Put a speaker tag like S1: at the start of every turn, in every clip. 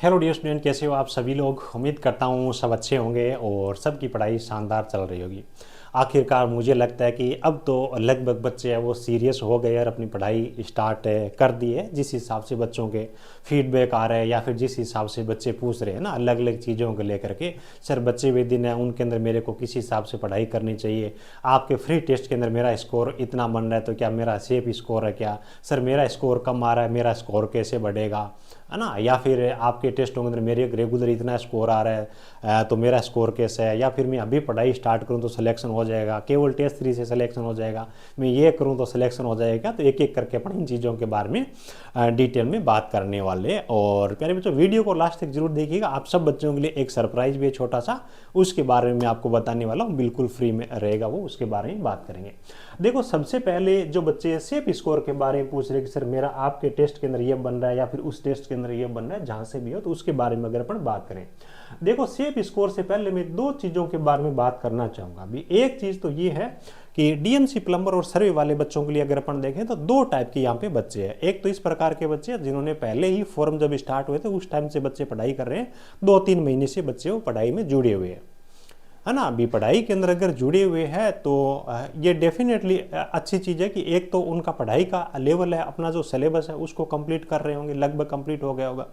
S1: Hello dear student, कैसे हो आप सभी लोग। उम्मीद करता हूँ सब अच्छे होंगे और सबकी पढ़ाई शानदार चल रही होगी। आखिरकार मुझे लगता है कि अब तो लगभग बच्चे हैं वो सीरियस हो गए और अपनी पढ़ाई स्टार्ट कर दी है। जिस हिसाब से बच्चों के फीडबैक आ रहे हैं या फिर जिस हिसाब से बच्चे पूछ रहे हैं ना अलग अलग चीज़ों को लेकर के, सर बच्चे भी दिन है उनके अंदर मेरे को किस हिसाब से पढ़ाई करनी चाहिए। आपके फ्री टेस्ट के अंदर मेरा स्कोर इतना बन रहा है तो क्या मेरा सेफ स्कोर है क्या, सर मेरा स्कोर कम आ रहा है मेरा स्कोर कैसे बढ़ेगा, है ना। या फिर आपके टेस्टों के अंदर मेरे रेगुलर इतना स्कोर आ रहा है तो मेरा स्कोर कैसा है। या फिर मैं अभी पढ़ाई स्टार्ट करूं तो सिलेक्शन हो जाएगा, केवल टेस्ट 3 से सिलेक्शन हो जाएगा, मैं ये करूं तो सिलेक्शन हो जाएगा। तो एक एक करके अपन इन चीज़ों के बारे में डिटेल में बात करने वाले। और प्यारे बच्चों, वीडियो को लास्ट तक जरूर देखिएगा। आप सब बच्चों के लिए एक सरप्राइज भी है छोटा सा, उसके बारे में मैं आपको बताने वाला हूँ, बिल्कुल फ्री में रहेगा वो, उसके बारे में बात करेंगे। देखो, सबसे पहले जो बच्चे सेफ स्कोर के बारे में पूछ रहे कि सर मेरा आपके टेस्ट के अंदर ये बन रहा है या फिर उस टेस्ट के अंदर ये बन रहा है, जहां से भी हो, तो उसके बारे में अगर अपन बात करें। देखो, सेफ स्कोर से पहले मैं 2 चीज़ों के बारे में बात करना चाहूँगा। अभी एक चीज़ तो ये है कि डीएमसी प्लम्बर और सर्वे वाले बच्चों के लिए अगर अपन देखें तो 2 टाइप के यहाँ पे बच्चे हैं। एक तो इस प्रकार के बच्चे हैं जिन्होंने पहले ही फॉर्म जब स्टार्ट हुए थे उस टाइम से बच्चे पढ़ाई कर रहे हैं, 2-3 महीने से बच्चे वो पढ़ाई में जुड़े हुए हैं, है ना। अभी पढ़ाई के अंदर अगर जुड़े हुए हैं तो ये डेफिनेटली अच्छी चीज़ है कि एक तो उनका पढ़ाई का लेवल है, अपना जो सिलेबस है उसको कंप्लीट कर रहे होंगे, लगभग कंप्लीट हो गया होगा।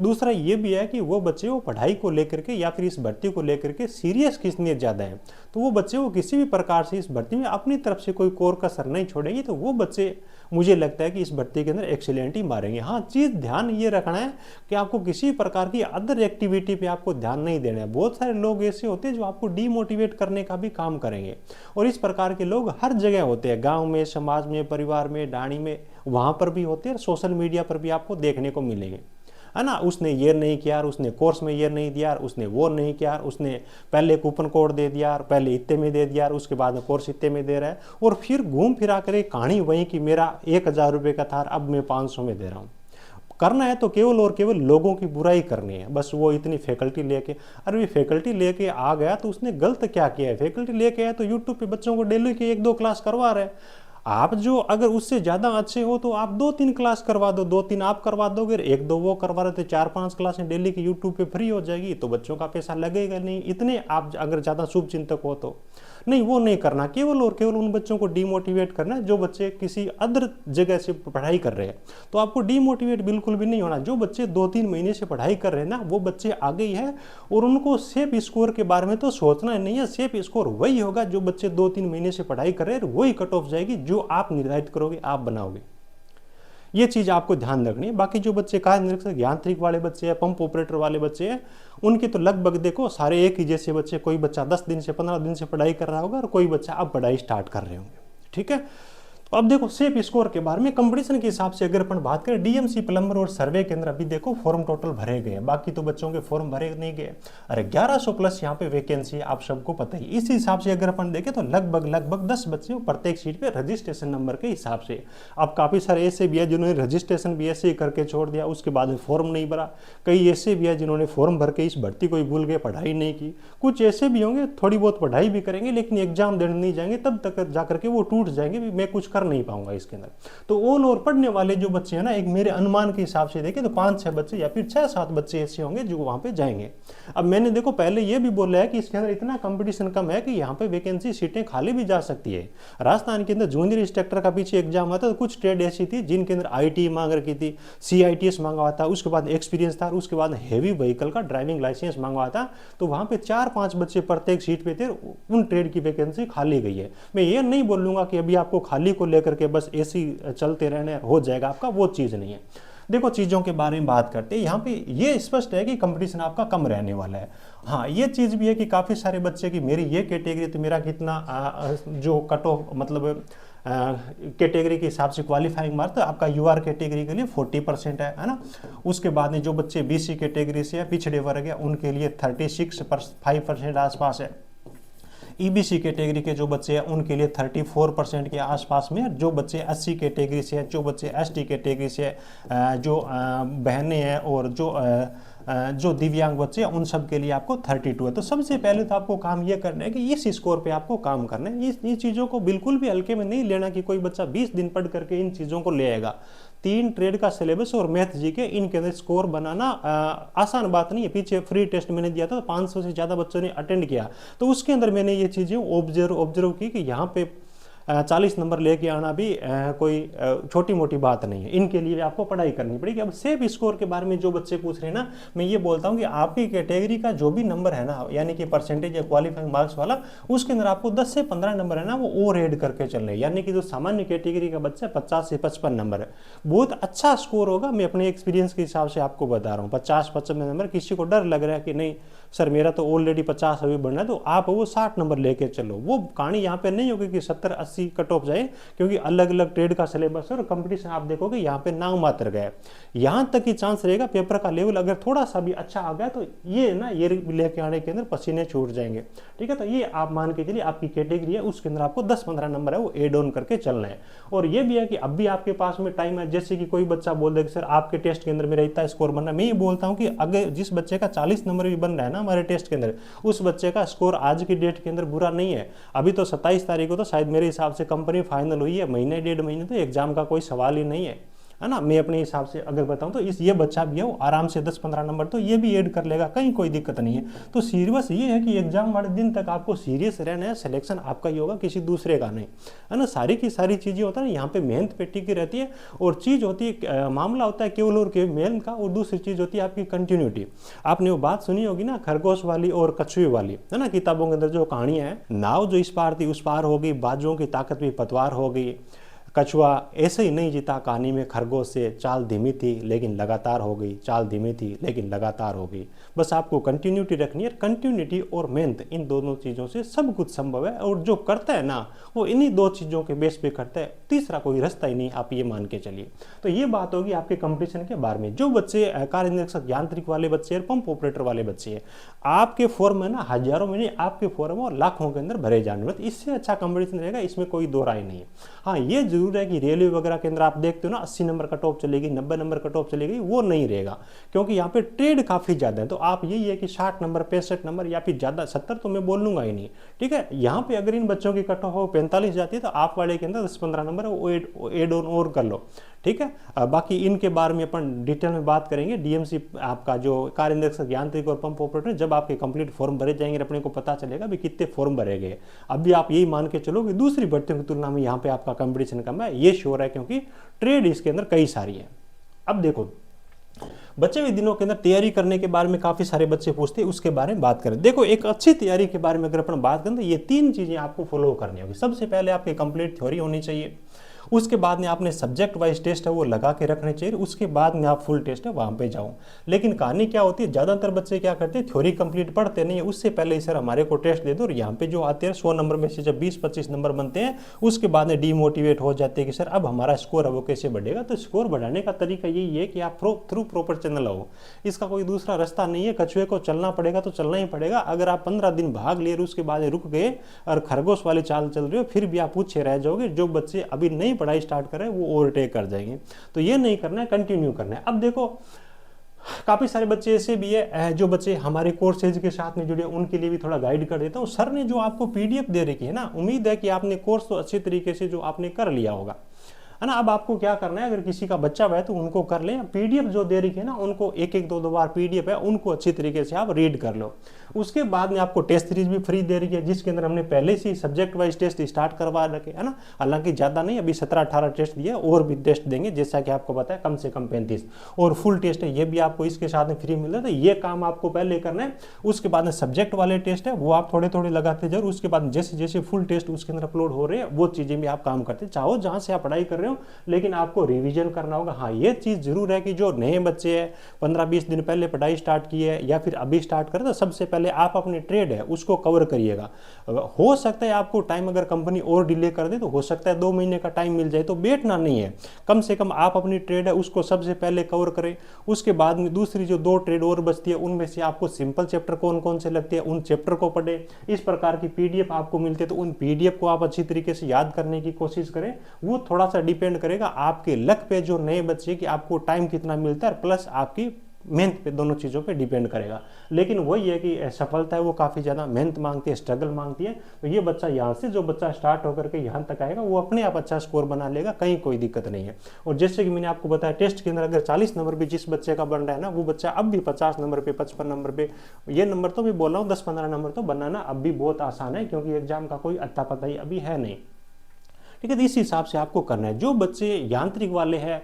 S1: दूसरा ये भी है कि वो बच्चे वो पढ़ाई को लेकर के या फिर इस भर्ती को लेकर के सीरियस कितने ज़्यादा हैं, तो वो बच्चे वो किसी भी प्रकार से इस भर्ती में अपनी तरफ से कोई कोर कसर नहीं छोड़ेंगे, तो वो बच्चे मुझे लगता है कि इस भर्ती के अंदर एक्सीलेंट ही मारेंगे। हाँ, चीज़ ध्यान ये रखना है कि आपको किसी प्रकार की अदर एक्टिविटी पे आपको ध्यान नहीं देना है। बहुत सारे लोग ऐसे होते हैं जो आपको डीमोटिवेट करने का भी काम करेंगे, और इस प्रकार के लोग हर जगह होते हैं, गांव में, समाज में, परिवार में, डाणी में, वहां पर भी होते हैं, सोशल मीडिया पर भी आपको देखने को मिलेंगे, है ना। उसने ये नहीं किया, उसने कोर्स में ये नहीं दिया, उसने वो नहीं किया, उसने पहले कूपन कोड दे दिया, पहले इतने में दे दिया, उसके बाद में कोर्स इतने में दे रहा है, और फिर घूम फिरा कर कहानी वही कि मेरा 1000 रुपये का था अब मैं 500 में दे रहा हूँ। करना है तो केवल और केवल लोगों की बुराई करनी है, बस वो इतनी फैकल्टी लेके। अरे ये फैकल्टी लेके आ गया तो उसने गलत क्या किया है। फैकल्टी लेके आया तो यूट्यूब पे बच्चों को डेली की 1-2 क्लास करवा रहे हैं। आप जो अगर उससे ज़्यादा अच्छे हो तो आप 2-3 क्लास करवा दो, 2-3 आप करवा दोगे, 1-2 वो करवा रहे थे, 4-5 क्लासें डेली की यूट्यूब पे फ्री हो जाएगी, तो बच्चों का पैसा लगेगा नहीं। इतने आप अगर ज़्यादा शुभ चिंतक हो तो नहीं, वो नहीं करना। केवल और केवल उन बच्चों को डीमोटिवेट करना है जो बच्चे किसी अदर जगह से पढ़ाई कर रहे हैं, तो आपको डीमोटिवेट बिल्कुल भी नहीं होना। जो बच्चे 2-3 महीने से पढ़ाई कर रहे हैं ना, वो बच्चे आगे ही है, और उनको सेफ स्कोर के बारे में तो सोचना नहीं है। सेफ स्कोर वही होगा जो बच्चे 2-3 महीने से पढ़ाई कर रहे हैं, वही कट ऑफ जाएगी जो आप निर्धारित करोगे, आप बनाओगे। ये चीज आपको ध्यान रखनी है। बाकी जो बच्चे कार्य निरीक्षक यांत्रिक वाले बच्चे हैं, पंप ऑपरेटर वाले बच्चे हैं, उनके तो लगभग देखो सारे एक ही जैसे बच्चे, कोई बच्चा 10 दिन से 15 दिन से पढ़ाई कर रहा होगा और कोई बच्चा अब पढ़ाई स्टार्ट कर रहे होंगे, ठीक है। तो अब देखो सेफ स्कोर के बारे में कंपटीशन के हिसाब से अगर अपन बात करें, डीएमसी प्लम्बर और सर्वे के अंदर अभी देखो फॉर्म टोटल भरे गए, बाकी तो बच्चों के फॉर्म भरे नहीं गए। अरे 1100 प्लस यहाँ पे वैकेंसी है, आप सबको पता ही। इस हिसाब से अगर अपन देखें तो लगभग 10 बच्चे प्रत्येक सीट पे रजिस्ट्रेशन नंबर के हिसाब से। अब काफी सारे ऐसे भी है जिन्होंने रजिस्ट्रेशन भी ऐसे ही करके छोड़ दिया, उसके बाद में फॉर्म नहीं भरा। कई ऐसे भी है जिन्होंने फॉर्म भर के इस भर्ती को ही भूल गए, पढ़ाई नहीं की। कुछ ऐसे भी होंगे थोड़ी बहुत पढ़ाई भी करेंगे लेकिन एग्जाम देने नहीं जाएंगे, तब तक जाकर के वो टूट जाएंगे, मैं कुछ कर नहीं पाऊंगा इसके अंदर। तो ऑल ओवर पढ़ने वाले जो बच्चे हैं ना, एक मेरे अनुमान के हिसाब से देखें तो 5-6 बच्चे या फिर 6-7 बच्चे ऐसे होंगे जो वहां पे जाएंगे। अब मैंने देखो पहले ये भी बोला है कि इसके अंदर इतना कंपटीशन कम है कि यहाँ पे वैकेंसी सीटें खाली भी जा सकती है। राजस्थान के अंदर जूनियर इंस्ट्रक्टर का पीछे एग्जाम आता था, कुछ ट्रेड ऐसी थी जिनके अंदर आईटी मांग रखी थी, CITS मांगा हुआ था, उसके बाद एक्सपीरियंस था, उसके बाद हैवी व्हीकल का ड्राइविंग लाइसेंस मांगा हुआ था। तो वहां पे 4-5 बच्चे प्रत्येक सीट पे थे, उन ट्रेड की वैकेंसी खाली गई है। मैं ये नहीं बोलूंगा कि अभी आपको खाली को लेकर के बस ऐसी चलते रहने हो जाएगा आपका, वो चीज़ नहीं है। देखो चीज़ों के बारे में बात करते हैं, यहाँ पे ये स्पष्ट है कि कंपटीशन आपका कम रहने वाला है। हाँ, ये चीज़ भी है कि काफ़ी सारे बच्चे की मेरी ये कैटेगरी, तो मेरा कितना जो कट ऑफ मतलब कैटेगरी के हिसाब से क्वालिफाइंग मार्क, तो आपका UR कैटेगरी के लिए 40% है ना। उसके बाद में जो बच्चे BC कैटेगरी से है, पिछड़े वर्ग है, उनके लिए 36.5% आसपास है। EBC कैटेगरी के जो बच्चे हैं उनके लिए 34% के आसपास में। जो बच्चे SC कैटेगरी से हैं, जो बच्चे ST कैटेगरी से जो बहनें हैं और जो दिव्यांग बच्चे हैं, उन सब के लिए आपको 32 है। तो सबसे पहले तो आपको काम ये करना है कि इस स्कोर पे आपको काम करना है। इन चीज़ों को बिल्कुल भी हल्के में नहीं लेना कि कोई बच्चा 20 दिन पढ़ करके इन चीज़ों को ले आएगा। 3 ट्रेड का सिलेबस और मैथ जीके, इनके अंदर स्कोर बनाना आसान बात नहीं है। पीछे फ्री टेस्ट मैंने दिया था, 500 से ज़्यादा बच्चों ने अटेंड किया, तो उसके अंदर मैंने ये चीज़ें ऑब्जर्व की कि यहाँ पे 40 नंबर लेके आना भी कोई छोटी मोटी बात नहीं है। इनके लिए आपको पढ़ाई करनी पड़ेगी। अब सेफ स्कोर के बारे में जो बच्चे पूछ रहे हैं ना, मैं ये बोलता हूँ कि आपकी कैटेगरी का जो भी नंबर है ना, यानी कि परसेंटेज या क्वालिफाइंग मार्क्स वाला, उसके अंदर आपको 10 से 15 नंबर है ना वो और ऐड करके चल रहे हैं। यानी कि जो सामान्य कैटेगरी का बच्चा 50 से 55 नंबर है, बहुत अच्छा स्कोर होगा। मैं अपने एक्सपीरियंस के हिसाब से आपको बता रहा हूँ, 50-55 नंबर। किसी को डर लग रहा है कि नहीं सर मेरा तो ऑलरेडी 50 अभी बढ़ना है, तो आप वो 60 नंबर लेके चलो। वो कहानी यहाँ पे नहीं होगी कि 70-80 कट ऑफ जाए, क्योंकि अलग अलग ट्रेड का सिलेबस है और कंपटीशन आप देखोगे यहाँ पे नाम मात्र गए। यहाँ तक ही चांस रहेगा पेपर का लेवल अगर थोड़ा सा भी अच्छा आ गया तो ये ना ये लेके आने के अंदर पसीने छूट जाएंगे। ठीक है, तो ये आप मान के चलिए आपकी कैटेगरी है, उसके अंदर आपको 10-15 नंबर है वो एड ऑन करके चलना है। और ये भी है कि अब भी आपके पास में टाइम है। जैसे कि कोई बच्चा बोल दे कि सर आपके टेस्ट के अंदर मेरा इतना स्कोर बनना है, मैं ये बोलता हूँ कि अगर जिस बच्चे का 40 नंबर भी बन रहा है ना हमारे टेस्ट के अंदर, उस बच्चे का स्कोर आज की डेट के अंदर बुरा नहीं है। अभी तो 27 तारीख को तो शायद मेरे हिसाब से कंपनी फाइनल हुई है, महीने 1.5 महीने तो एग्जाम का कोई सवाल ही नहीं है ना। मैं अपने हिसाब से अगर बताऊं तो ये बच्चा भी है वो आराम से 10-15 नंबर तो ये भी ऐड कर लेगा, कहीं कोई दिक्कत नहीं है। तो सीरियस ये है कि एग्जाम वाले दिन तक आपको सीरियस रहना है, सिलेक्शन आपका ही होगा, किसी दूसरे का नहीं, है ना। सारी की सारी चीजें होता है ना, यहाँ पे मेहनत पे टिकी रहती है। और चीज होती है मामला होता है केवल और केवल मेहनत का, और दूसरी चीज होती है आपकी कंटिन्यूटी। आपने वो बात सुनी होगी ना खरगोश वाली और कछुए वाली, है ना। किताबों के अंदर जो कहानियां है, नाव जो इस पार थी उस पार हो गई, बाजुओं की ताकत भी पतवार हो गई, कछुआ ऐसे ही नहीं जीता कहानी में खरगोश से, चाल धीमी थी लेकिन लगातार हो गई, चाल धीमी थी लेकिन लगातार हो गई। बस आपको कंटिन्यूटी रखनी है, कंटिन्यूटी और मेहनत, इन दोनों चीज़ों से सब कुछ संभव है। और जो करता है ना वो इन्हीं 2 चीज़ों के बेस पे करता है, तीसरा कोई रास्ता ही नहीं, आप ये मान के चलिए। तो ये बात होगी आपके कंपटीशन के बारे में। जो बच्चे कार्य निरीक्षक यांत्रिक वाले बच्चे और पंप ऑपरेटर वाले बच्चे हैं, आपके फॉर्म है ना हजारों में नहीं, आपके फॉर्म और लाखों के अंदर भरे जाने, इससे अच्छा कंपटीशन रहेगा, इसमें कोई दो राय नहीं है। हाँ ये जरूर है कि रेलवे वगैरह के अंदर आप देखते हो ना 80 नंबर कट ऑफ चलेगी, 90 नंबर कट ऑफ चलेगी, वो नहीं रहेगा, क्योंकि यहाँ पे ट्रेड काफी ज्यादा है। तो आप यही है कि 60 नंबर 65 नंबर या फिर ज्यादा 70 तो मैं बोल लूंगा ही नहीं। ठीक है, यहाँ पे अगर इन बच्चों की कट ऑफ 45 जाती है तो आप वाले के अंदर 10-15 नंबर एड ऑन और कर लो। ठीक है, बाकी इनके बारे में अपन डिटेल में बात करेंगे। डीएमसी आपका जो कार्य निरीक्षक यांत्रिक और पंप ऑपरेटर, जब आपके कंप्लीट फॉर्म भरे जाएंगे अपने को पता चलेगा भी कितने फॉर्म भरे गए। अभी आप यही मान के चलो कि दूसरी भर्तियों की तुलना में यहाँ पे आपका कंपटीशन कम है, ये श्योर है, क्योंकि ट्रेड इसके अंदर कई सारी है। अब देखो बचे हुए दिनों के अंदर तैयारी करने के बारे में काफी सारे बच्चे पूछते हैं, उसके बारे में बात करें। देखो एक अच्छी तैयारी के बारे में अगर अपन बात करें तो ये 3 चीजें आपको फॉलो करनी होगी। सबसे पहले आपकी कंप्लीट थ्योरी होनी चाहिए, उसके बाद में आपने सब्जेक्ट वाइज टेस्ट है वो लगा के रखने चाहिए, उसके बाद में आप फुल टेस्ट है वहां पे जाओ। लेकिन कहानी क्या होती है, ज्यादातर बच्चे क्या करते हैं, थ्योरी कंप्लीट पढ़ते नहीं है, उससे पहले सर हमारे को टेस्ट दे दो, और यहाँ पे जो आते हैं 100 नंबर में से जब 20-25 नंबर बनते हैं उसके बाद में डीमोटिवेट हो जाते हैं कि सर अब हमारा स्कोर है वो कैसे बढ़ेगा। तो स्कोर बढ़ाने का तरीका यही है कि आप थ्रू प्रॉपर चैनल आओ, इसका कोई दूसरा रास्ता नहीं है। कछुए को चलना पड़ेगा तो चलना ही पड़ेगा। अगर आप 15 दिन भाग लिए उसके बाद रुक गए और खरगोश वाली चाल चल रही हो, फिर भी आप पूछे रह जाओगे। जो बच्चे अभी नई पढ़ाई स्टार्ट करें वो ओवरटेक कर जाएंगे। तो ये नहीं करना है, कंटिन्यू करना है। अब देखो काफी सारे बच्चे ऐसे भी है जो बच्चे हमारे कोर्सेज के साथ में जुड़े, उनके लिए भी थोड़ा गाइड कर देता हूँ। सर ने जो आपको पीडीएफ दे रखी है ना, उम्मीद है कि आपने कोर्स तो अच्छे तरीके से जो आपने कर लिया होगा, है ना। अब आपको क्या करना है, अगर किसी का बच्चा है तो उनको कर ले, पीडीएफ जो दे रही है ना उनको एक 2 बार पीडीएफ है उनको अच्छी तरीके से आप रीड कर लो। उसके बाद में आपको टेस्ट सीरीज भी फ्री दे रही है, जिसके अंदर हमने पहले से ही सब्जेक्ट वाइज टेस्ट स्टार्ट करवा रखे, है ना। हालांकि ज्यादा नहीं, अभी 17-18 टेस्ट दिए, और भी टेस्ट देंगे जैसा कि आपको पता है, कम से कम 35, और फुल टेस्ट है ये भी आपको इसके साथ में फ्री मिल रहा है। तो ये काम आपको पहले करना है। उसके बाद में सब्जेक्ट वाले टेस्ट है वो आप थोड़े थोड़े लगाते जाओ। उसके बाद जैसे जैसे फुल टेस्ट उसके अंदर अपलोड हो रहे हैं वो चीजें भी आप काम करते चाहो, जहां से आप पढ़ाई कर रहे हो, लेकिन आपको रिवीजन करना होगा। हाँ ये चीज जरूर है कि जो नए बच्चे हैं 15-20 दिन पहले पढ़ाई स्टार्ट की है या फिर अभी स्टार्ट करें, तो सबसे पहले आप अपनी ट्रेड है उसको कवर करिएगा। हो सकता है आपको टाइम अगर कंपनी और डिले कर दे तो हो सकता है 2 महीने का टाइम मिल जाए, तो बैठना नहीं है। कम से कम आप अपनी ट्रेड है उसको सबसे पहले कवर करें। उसके बाद में दूसरी जो 2 ट्रेड और बचती है उनमें से आपको सिंपल चैप्टर कौन कौन से लगते हैं उन चैप्टर को पढ़े। इस प्रकार की पीडीएफ आपको मिलती है तो उन पीडीएफ को आप अच्छी तरीके से याद करने की कोशिश करें। वो थोड़ा सा डिपेंड करेगा आपके लक पे, जो नए बच्चे की आपको टाइम कितना मिलता है, प्लस आपकी मेहनत पे, दोनों चीज़ों पे डिपेंड करेगा। लेकिन वही है कि सफलता है वो काफ़ी ज़्यादा मेहनत मांगती है, स्ट्रगल मांगती है। तो ये बच्चा यहाँ से, जो बच्चा स्टार्ट होकर के यहाँ तक आएगा वो अपने आप अच्छा स्कोर बना लेगा, कहीं कोई दिक्कत नहीं है। और जैसे कि मैंने आपको बताया, टेस्ट के अंदर अगर 40 नंबर भी जिस बच्चे का बन रहा है ना, वो बच्चा अब भी 50 नंबर पे, 55 नंबर पे, ये नंबर तो भी बोल रहा हूँ, 10-15 नंबर तो बनाना अब भी बहुत आसान है, क्योंकि एग्जाम का कोई अत्ता पता ही अभी है नहीं। ठीक है, तो इस हिसाब से आपको करना है। जो बच्चे यांत्रिक वाले हैं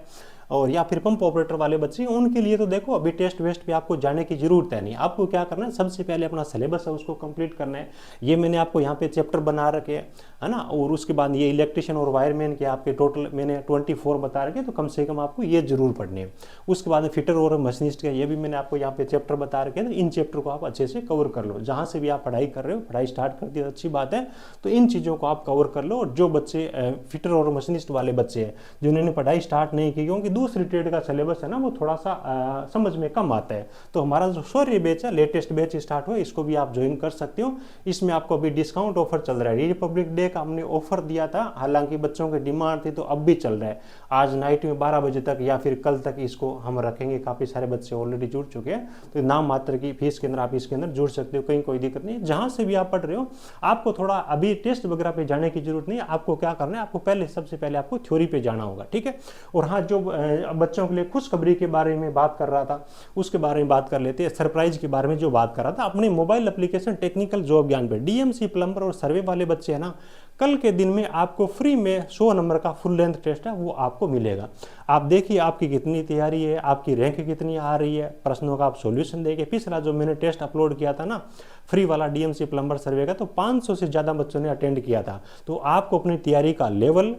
S1: और या फिर पंप ऑपरेटर वाले बच्चे, उनके लिए तो देखो अभी टेस्ट वेस्ट पे आपको जाने की जरूरत है नहीं। आपको क्या करना है, सबसे पहले अपना सिलेबस है उसको कंप्लीट करना है। ये मैंने आपको यहाँ पे चैप्टर बना रखे है ना, और उसके बाद ये इलेक्ट्रिशियन और वायरमैन के आपके टोटल मैंने 24 बता रखे, तो कम से कम आपको ये जरूर पढ़ने हैं। उसके बाद फिटर और मशीनिस्ट का ये भी मैंने आपको यहाँ पे चैप्टर बता रखे हैं। तो इन चैप्टर को आप अच्छे से कवर कर लो। जहाँ से भी आप पढ़ाई कर रहे हो, पढ़ाई स्टार्ट कर दी अच्छी बात है, तो इन चीज़ों को आप कवर कर लो। और जो बच्चे फिटर और मशीनिस्ट वाले बच्चे हैं जिन्होंने पढ़ाई स्टार्ट नहीं की, क्योंकि दूसरी ट्रेड का सिलेबस है ना वो थोड़ा सा समझ में कम आता है, तो हमारा जो शौर्य बैच है, लेटेस्ट बैच स्टार्ट हुआ, इसको भी आप ज्वाइन कर सकते हो। इसमें आपको अभी डिस्काउंट ऑफर चल रहा है। रिपब्लिक डे का हमने ऑफर दिया था, हालांकि बच्चों की डिमांड थी, तो अब भी चल रहा है। आज नाइट में 12 बजे तक या फिर कल तक इसको हम रखेंगे। काफ़ी सारे बच्चे ऑलरेडी जुड़ चुके हैं, तो नाम मात्र की फीस के अंदर आप इसके अंदर जुड़ सकते हो, कहीं कोई दिक्कत नहीं। जहाँ से भी आप पढ़ रहे हो, आपको थोड़ा अभी टेस्ट वगैरह पे जाने की जरूरत नहीं है। आपको क्या करना है, आपको पहले सबसे पहले आपको थ्योरी पे जाना होगा। ठीक है, और हाँ, जो बच्चों के लिए खुशखबरी के बारे में बात कर रहा था, उसके बारे में बात कर लेते हैं। सरप्राइज के बारे में जो बात कर रहा था, अपने मोबाइल एप्लीकेशन टेक्निकल जॉब ज्ञान पे डीएमसी प्लम्बर और सर्वे वाले बच्चे हैं ना, कल के दिन में आपको फ्री में 100 नंबर का फुल लेंथ टेस्ट है वो आपको मिलेगा। आप देखिए आपकी कितनी तैयारी है, आपकी रैंक कितनी आ रही है, प्रश्नों का आप सॉल्यूशन देखिए। पिछला जो मैंने टेस्ट अपलोड किया था ना फ्री वाला डीएमसी प्लम्बर सर्वे का, तो 500 से ज़्यादा बच्चों ने अटेंड किया था। तो आपको अपनी तैयारी का लेवल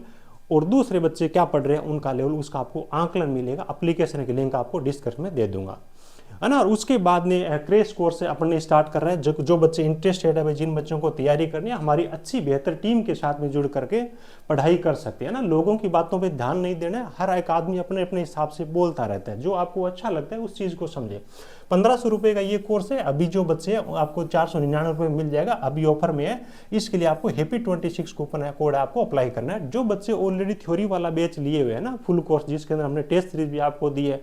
S1: और दूसरे बच्चे क्या पढ़ रहे हैं उनका लेवल, उसका आपको आंकलन मिलेगा। एप्लीकेशन की लिंक आपको डिस्क्रिप्शन में दे दूंगा, है ना। और उसके बाद में क्रैश कोर्स अपने स्टार्ट कर रहे हैं। जो बच्चे इंटरेस्टेड है, जिन बच्चों को तैयारी करनी है, हमारी अच्छी बेहतर टीम के साथ में जुड़ करके पढ़ाई कर सकते हैं ना। लोगों की बातों पे ध्यान नहीं देना है। हर एक आदमी अपने अपने हिसाब से बोलता रहता है, जो आपको अच्छा लगता है उस चीज़ को समझे। 1500 रुपये का ये कोर्स है। अभी जो बच्चे हैं आपको 499 रुपये मिल जाएगा, अभी ऑफर में है। इसके लिए आपको हैप्पी 26 कूपन है, कोड आपको अप्लाई करना है। जो बच्चे ऑलरेडी थ्योरी वाला बैच लिए हुए हैं ना, फुल कोर्स जिसके अंदर हमने टेस्ट सीरीज भी आपको दी है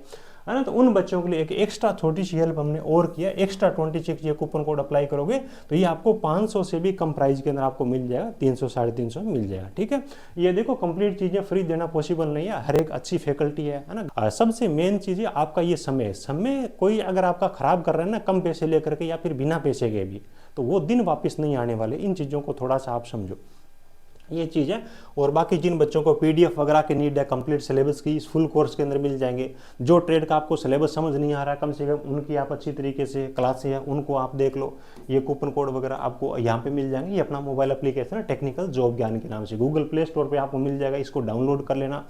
S1: ना, तो उन बच्चों के लिए एक एक्स्ट्रा छोटी सी हेल्प हमने और किया। एक्स्ट्रा 26 ये कूपन कोड अप्लाई करोगे तो ये आपको 500 से भी कम प्राइस के अंदर आपको मिल जाएगा, 300 350 मिल जाएगा। ठीक है, ये देखो कंप्लीट चीज़ें फ्री देना पॉसिबल नहीं है। हर एक अच्छी फैकल्टी है ना। सबसे मेन चीज़ है आपका ये समय कोई अगर आपका खराब कर रहा है ना, कम पैसे लेकर के या फिर बिना पैसे के भी, तो वो दिन वापस नहीं आने वाले। इन चीज़ों को थोड़ा सा आप समझो, ये चीज़ है। और बाकी जिन बच्चों को पीडीएफ वगैरह की नीड है, कंप्लीट सिलेबस की इस फुल कोर्स के अंदर मिल जाएंगे। जो ट्रेड का आपको सिलेबस समझ नहीं आ रहा, कम से कम उनकी आप अच्छी तरीके से क्लासें हैं उनको आप देख लो। ये कूपन कोड वगैरह आपको यहाँ पे मिल जाएंगे। ये अपना मोबाइल एप्लीकेशन है टेक्निकल जॉब ज्ञान के नाम से, गूगल प्ले स्टोर पर आपको मिल जाएगा, इसको डाउनलोड कर लेना।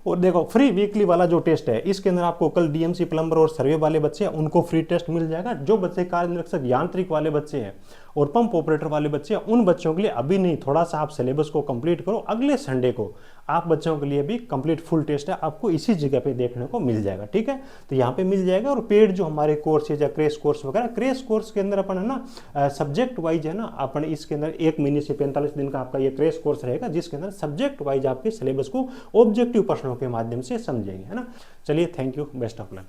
S1: और देखो फ्री वीकली वाला जो टेस्ट है, इसके अंदर आपको कल डीएमसी प्लम्बर और सर्वे वाले बच्चे हैं उनको फ्री टेस्ट मिल जाएगा। जो बच्चे कार्य निरीक्षक यांत्रिक वाले बच्चे हैं और पंप ऑपरेटर वाले बच्चे हैं, उन बच्चों के लिए अभी नहीं, थोड़ा सा आप सिलेबस को कंप्लीट करो। अगले संडे को आप बच्चों के लिए भी कंप्लीट फुल टेस्ट है, आपको इसी जगह पे देखने को मिल जाएगा। ठीक है, तो यहाँ पे मिल जाएगा। और पेड जो हमारे कोर्स है, या क्रैश कोर्स वगैरह, क्रैश कोर्स के अंदर अपन है ना सब्जेक्ट वाइज है ना, अपन इसके अंदर 1 महीने से 45 दिन का आपका ये क्रैश कोर्स रहेगा, जिसके अंदर सब्जेक्ट वाइज आपके सिलेबस को ऑब्जेक्टिव प्रश्नों के माध्यम से समझेंगे, है ना। चलिए, thank you, best of luck.